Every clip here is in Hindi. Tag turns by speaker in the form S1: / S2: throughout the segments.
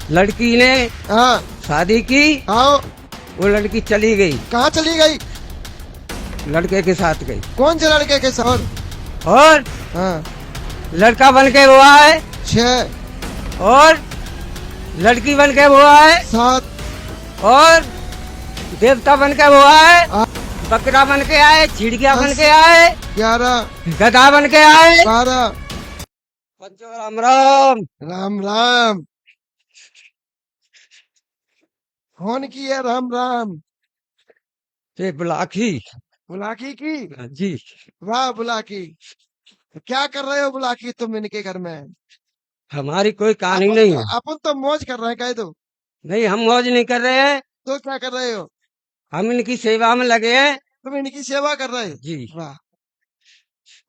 S1: लड़की ने
S2: हाँ
S1: शादी की,
S2: आओ।
S1: वो लड़की चली गई,
S2: कहाँ चली गई?
S1: लड़के के साथ गई
S2: कौन से लड़के के साथ?
S1: और
S2: हाँ
S1: लड़का बन के हुआ है
S2: 6
S1: और लड़की बन के हुआ है
S2: 7
S1: और देवता बन के हुआ है,
S2: 8
S1: बकरा बन के आए, चिड़िया बन
S2: 10
S1: के आए,
S2: 11
S1: गधा बन के आए।
S2: 12
S1: पंचो राम राम।
S2: राम राम। कौन की है राम राम?
S1: ये बुलाकी
S2: बुलाकी की?
S1: जी।
S2: वाह बुलाकी। क्या कर रहे हो बुलाकी तुम इनके घर में?
S1: हमारी कोई कहानी
S2: अपन
S1: नहीं
S2: तो
S1: है।
S2: अपन तो मौज कर रहे हैं, कह दो।
S1: नहीं, हम मौज नहीं कर रहे हैं,
S2: तो क्या कर रहे हो?
S1: हम इनकी सेवा में लगे हैं।
S2: तुम इनकी सेवा कर रहे हो?
S1: जी।
S2: वाह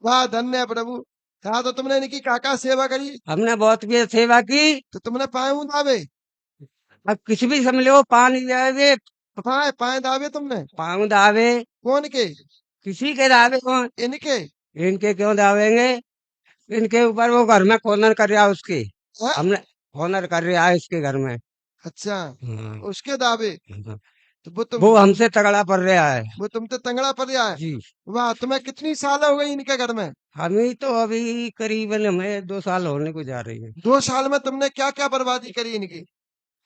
S2: वाह, धन्य है प्रभु। कहा तो तुमने इनकी काका सेवा करी
S1: हमने बहुत भी सेवा की।
S2: तो तुमने पाए दावे?
S1: अब किसी भी समझो, पानी दावे,
S2: पाए पाए दावे तुमने?
S1: पाँव दावे,
S2: कौन के?
S1: किसी के दावे कौन,
S2: इनके?
S1: इनके क्यों दावेंगे? इनके ऊपर वो घर में खोनर कर रहा है उसके,
S2: हाँ?
S1: हमने खोनर कर रहा है इसके घर में।
S2: अच्छा,
S1: हाँ,
S2: उसके दावे।
S1: हाँ।
S2: तो वो
S1: वो हमसे तगड़ा पड़ रहा है।
S2: वो तुम तो तंगड़ा पड़ गया है।
S1: जी।
S2: वाह, तुम्हें कितनी साल हो गई इनके घर में?
S1: हमें तो अभी करीबन हमें 2 साल होने को जा रही है।
S2: 2 साल में तुमने क्या क्या बर्बादी करी इनकी?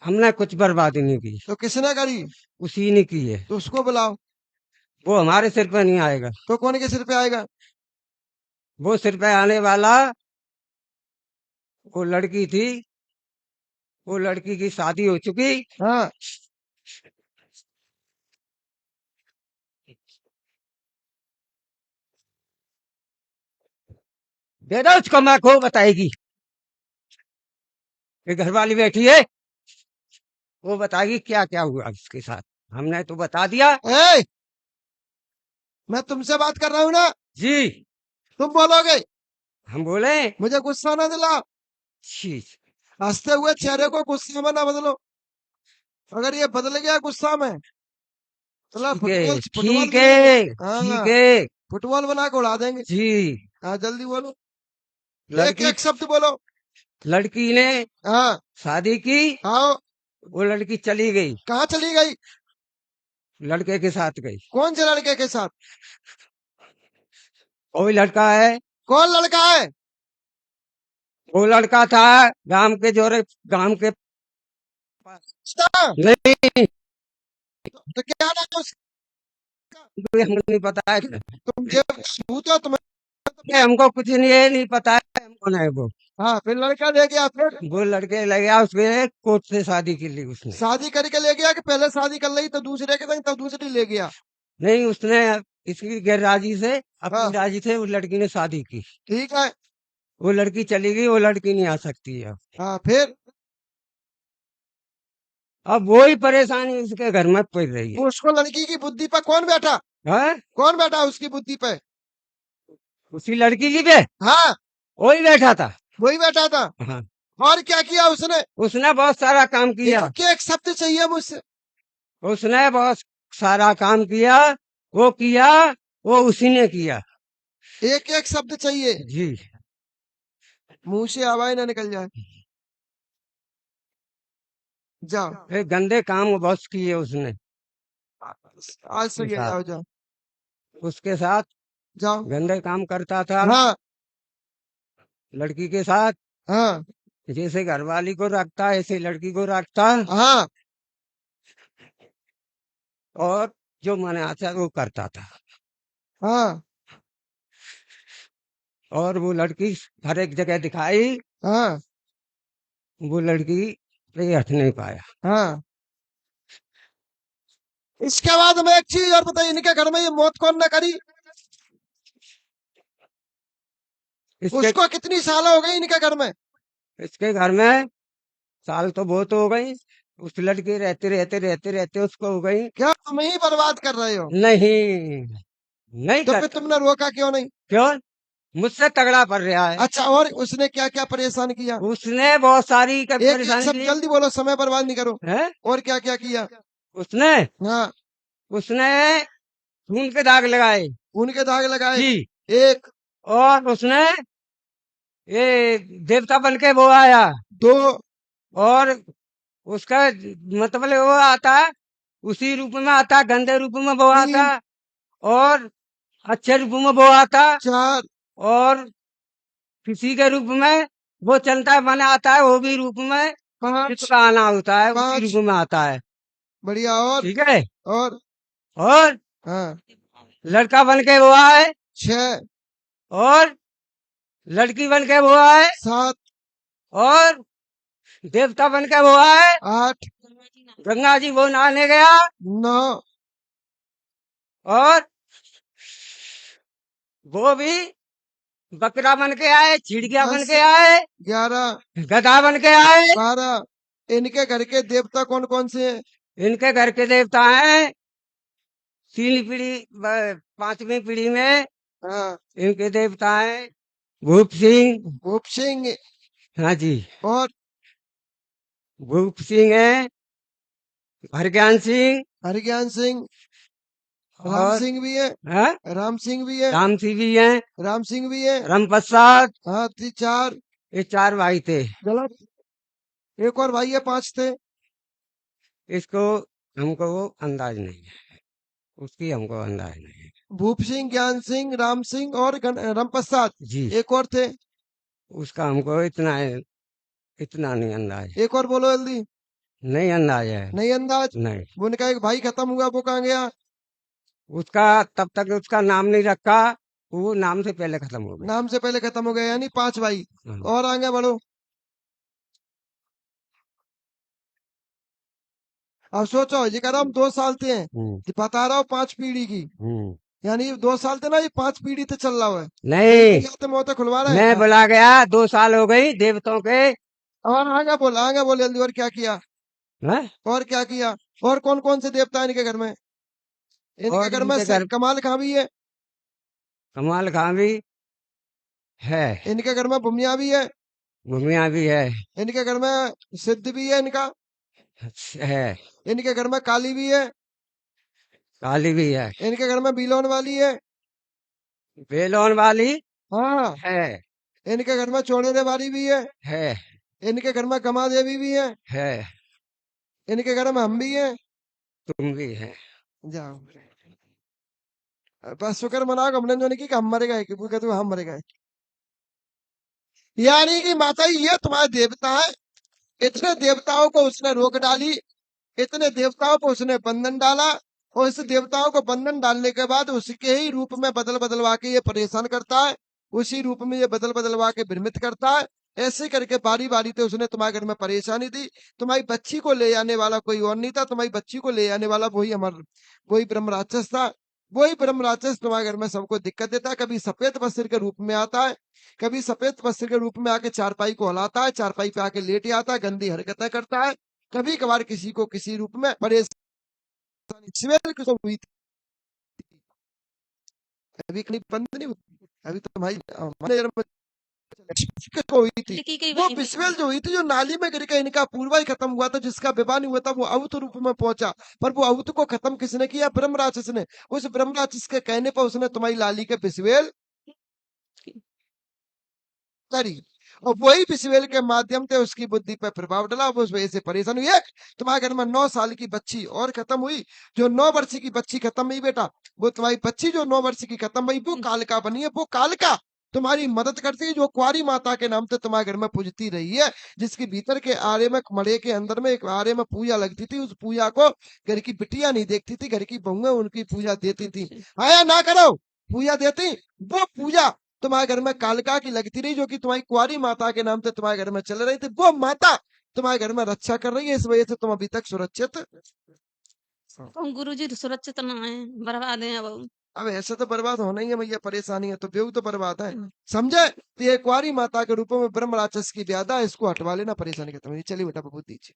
S1: हमने कुछ बर्बादी नहीं की,
S2: तो किसने करी?
S1: उसी ने की है।
S2: तो उसको बुलाओ।
S1: वो हमारे सिर पे नहीं आएगा,
S2: तो कौन के सिर पे आएगा?
S1: वो सिर पे आने वाला, वो लड़की थी, वो लड़की की शादी हो चुकी।
S2: हाँ
S1: दे दो उसको, मैं को बताएगी। ये घर वाली बैठी है, वो बताएगी क्या क्या हुआ उसके साथ। हमने तो बता दिया।
S2: ए, मैं तुमसे बात कर रहा हूँ ना,
S1: जी।
S2: तुम बोलोगे।
S1: हम बोले
S2: मुझे गुस्सा ना दिलाओ।
S1: छी।
S2: हंसते हुए चेहरे को गुस्से में ना बदलो। अगर ये बदल गया गुस्सा में तो
S1: ठीक
S2: फुटबॉल
S1: है,
S2: फुटबॉल
S1: ठीक
S2: भी नहीं।
S1: है, ठीक
S2: हाँ,
S1: है।
S2: फुटबॉल बना के उड़ा देंगे।
S1: जी।
S2: हाँ जल्दी बोलो, एक
S1: लड़की
S2: एक शब्द बोलो।
S1: लड़की ने
S2: हाँ
S1: शादी की,
S2: आओ।
S1: वो लड़की चली गई,
S2: कहाँ चली गई?
S1: लड़के के साथ गई।
S2: कौन से लड़के के साथ?
S1: कोई लड़का है,
S2: कौन लड़का है?
S1: वो लड़का था गांव के जोरे, गांव के पास।
S2: अच्छा,
S1: नहीं,
S2: तो क्या नाम है उसका?
S1: हमको नहीं पता है।
S2: तुम जब भूत हो तुम्हें।
S1: नहीं, हमको कुछ नहीं, ये नहीं पता है हम कौन है वो।
S2: हाँ, फिर लड़का ले गया, फिर
S1: वो लड़के ले गया, उसके कोर्ट से शादी की ली उसने।
S2: शादी करके ले गया कि पहले शादी कर ली तो दूसरे के संग तब दूसरी ले गया?
S1: नहीं, उसने इसकी गैर राजी से, अपनी
S2: हाँ
S1: राजी से उस लड़की ने शादी की।
S2: ठीक है।
S1: वो लड़की चली गई, वो लड़की नहीं आ सकती है।
S2: हाँ फिर
S1: अब वही परेशानी उसके घर में पड़ रही है।
S2: उसको लड़की की बुद्धि पर कौन बैठा?
S1: हाँ?
S2: कौन बैठा उसकी बुद्धि पे?
S1: उसी लड़की की पे
S2: हाँ
S1: वही बैठा था।
S2: वही बैठा था।
S1: हाँ।
S2: और क्या किया उसने?
S1: उसने बहुत सारा काम किया,
S2: एक शब्द चाहिए मुझसे।
S1: उसने बहुत सारा काम किया, वो किया, वो उसी ने किया।
S2: एक एक शब्द चाहिए,
S1: जी।
S2: मुंह से आवाज ना निकल जाए। जाओ,
S1: ये गंदे काम बहुत किए उसने
S2: आज से
S1: के
S2: ये
S1: साथ,
S2: जाओ, जाओ
S1: उसके साथ
S2: जाओ।
S1: गंदे काम करता था
S2: हाँ
S1: लड़की के साथ।
S2: हाँ
S1: जैसे घरवाली को रखता ऐसे लड़की को रखता,
S2: हाँ
S1: और जो मने आता वो करता था।
S2: हाँ
S1: और वो लड़की हर एक जगह दिखाई,
S2: हाँ
S1: वो लड़की पे हट नहीं पाया।
S2: हाँ। इसके बाद हमें एक चीज और बताइए, इनके घर में ये मौत कौन ना करी?
S1: इसके
S2: उसको कितनी साल हो गई इनके घर में?
S1: इसके घर में साल तो बहुत हो गई, उस लड़की रहते रहते रहते रहते उसको हो गई।
S2: क्या तुम ही बर्बाद कर रहे हो?
S1: नहीं, नहीं
S2: तो
S1: कर।
S2: फिर तुमने रोका क्यों नहीं?
S1: क्यों? मुझसे तगड़ा पड़ रहा है।
S2: अच्छा, और उसने क्या क्या परेशान किया?
S1: उसने बहुत सारी
S2: एक एक
S1: परेशानी
S2: सब
S1: की
S2: जल्दी बोलो, समय बर्बाद नहीं करो।
S1: है।
S2: और क्या क्या किया?
S1: उसने
S2: हाँ,
S1: उसने खून के दाग लगाए।
S2: उनके दाग लगाए।
S1: जी।
S2: एक,
S1: और उसने ये देवता बन के वो आया,
S2: दो,
S1: और उसका मतलब वो आता है, उसी रूप में आता है, गंदे रूप में वो आता है, और अच्छे रूप में वो आता है,
S2: 4
S1: और किसी के रूप में वो चलता है, बना आता है, वो भी रूप में
S2: 5
S1: चित्त का आना होता है, उसी
S2: 5
S1: रूप में आता है।
S2: बढ़िया।
S1: ठीक है।
S2: और
S1: और
S2: हाँ
S1: लड़का बन के वो आए,
S2: 6
S1: और लड़की बन के वो आए,
S2: 7
S1: और देवता बन के वो आए,
S2: 8
S1: गंगा जी वो नहाने गया,
S2: 9
S1: और वो भी बकरा बन के आए, चिड़िया बन
S2: 10
S1: के आए,
S2: 11
S1: गधा बन के आए।
S2: 12 इनके घर के देवता कौन कौन से हैं?
S1: इनके घर के देवता हैं, तीन पीढ़ी, पांचवी पीढ़ी में
S2: हाँ
S1: इनके देवता हैं भूप सिंह।
S2: भूप सिंह
S1: हाँ जी।
S2: और
S1: भूप सिंह है, हरज्ञान सिंह,
S2: हरज्ञान सिंह, राम
S1: और
S2: सिंह भी है,
S1: हाँ,
S2: राम सिंह भी है,
S1: राम सिंह भी हैं,
S2: राम सिंह भी है।
S1: राम प्रसाद।
S2: हाँ 4
S1: ये चार भाई थे।
S2: गलत। एक और भाई है, 5 थे।
S1: इसको हमको वो अंदाज नहीं है, उसकी हमको अंदाज नहीं है।
S2: भूप सिंह, ज्ञान सिंह, राम सिंह और राम प्रसाद।
S1: जी।
S2: एक और थे।
S1: उसका हमको इतना नहीं अंदाज।
S2: एक और बोलो जल्दी।
S1: नहीं अंदाज है।
S2: नहीं अंदाज।
S1: नहीं।
S2: वो उनका एक भाई खत्म हुआ, वो कहाँ गया?
S1: उसका तब तक उसका नाम नहीं रखा, वो नाम से पहले खत्म हो गया।
S2: नाम से पहले खत्म हो गया, यानी 5 भाई।
S1: हाँ।
S2: और आगे बढ़ो। अब सोचो, ये कह रहा हम 2 साल थे हैं,
S1: हम्म।
S2: ये बता रहा हूँ 5 पीढ़ी की,
S1: हम्म।
S2: यानी 2 साल थे ना, ये 5 पीढ़ी से चल रहा है।
S1: नहीं,
S2: तो मौतें खुलवा रहे
S1: मैं
S2: हैं।
S1: बुला गया, 2 साल हो गई देवताओं के।
S2: और आगे बोल जल्दी। और क्या किया?
S1: हैं?
S2: और क्या किया? और कौन कौन से देवता है इनके घर में? इनके
S1: और
S2: घर में
S1: इनके घर
S2: कमाल खां भी है,
S1: कमाल खां भी है,
S2: इनके घर में भूमिया भी है,
S1: भूमिया भी है।
S2: इनके घर में सिद्ध भी है इनका,
S1: है।
S2: इनके घर में काली भी है,
S1: काली भी है।
S2: इनके घर में बिलोन वाली है।
S1: बेलोन वाली
S2: हाँ
S1: है।
S2: इनके घर में चौड़ेरे वाली भी है,
S1: है।
S2: इनके घर में गमा देवी भी है,
S1: है।
S2: इनके घर में हम भी हैं।
S1: तुम भी है।
S2: जाओ बस शुक्र मनाओ, हमने जो नहीं की कि हम मर गए, कि तू हम मर गए। यानी कि माता जी ये तुम्हारे देवता है। इतने देवताओं को उसने रोक डाली, इतने देवताओं को उसने बंधन डाला, और इस देवताओं को बंधन डालने के बाद उसके ही रूप में बदल बदलवा के ये परेशान करता है, उसी रूप में ये बदल बदलवा के भ्रमित करता है। ऐसे करके बारी बारी से उसने तुम्हारे घर में परेशानी दी। तुम्हारी बच्ची को ले आने वाला कोई और नहीं था, तुम्हारी बच्ची को ले आने वाला वही ब्रह्म राक्षस था। वही ब्रह्म राक्षस तुम्हारे घर में सबको दिक्कत देता है। कभी सफेद वस्त्र के रूप में आता है, कभी सफेद वस्त्र के रूप में आके चारपाई को हलाता है, चारपाई पे आके लेट आता है, गंदी हरकतें करता है। कभी कभार किसी को किसी रूप में परेशानी शिवेल को हुई थी, अभी कहीं बंद नहीं हुई, अभी तो भाई हमारे जन्म में लक्ष्मी को हुई थी। वो विश्वेल जो हुई थी, जो नाली में गिर के इनका पूर्वा ही खत्म हुआ था, जिसका विवाह नहीं हुआ था, वो अवत रूप में पहुंचा। पर वो अवत को खत्म किसने किया? ब्रह्म राक्षस ने। उस ब्रह्म राक्षस के कहने पर उसने तुम्हारी लाली के विश्वेल करी, और वही विश्वेल के माध्यम से उसकी बुद्धि पर प्रभाव डाला, वो उस वजह से परेशान हुई। एक तुम्हारे घर में 9 साल की बच्ची और खत्म हुई। जो 9 वर्ष की बच्ची खत्म हुई बेटा, वो तुम्हारी बच्ची जो 9 वर्ष की खत्म हुई, वो कालका बनी है। वो कालका तुम्हारी मदद करती है, जो कुंवारी माता के नाम से तुम्हारे घर में पूजती रही है, जिसके भीतर के आरे में, मड़े के अंदर में एक आरे में पूजा लगती थी। उस पूजा को घर की बिटिया नहीं देखती थी, घर की बहुएं उनकी पूजा देती थी। आया ना करो, पूजा देती। वो पूजा तुम्हारे घर में कालका की लगती रही, जो कि तुम्हारी कुंवारी माता के नाम से तुम्हारे घर में चल रही थी। वो माता तुम्हारे घर में रक्षा कर रही है, इस वजह से तुम अभी तक सुरक्षित।
S3: तो गुरुजी सुरक्षित ना है, बर्बाद है अब।
S2: अब ऐसे तो बर्बाद होना ही है भैया, परेशानी है तो बेऊ तो बर्बाद है, समझे? तो ये कुंवारी माता के रूप में ब्रह्म राक्षस की व्याधा, इसको हटवा लेना, परेशानी खत्म होगी। चलिए बेटा बहुत दीजिए।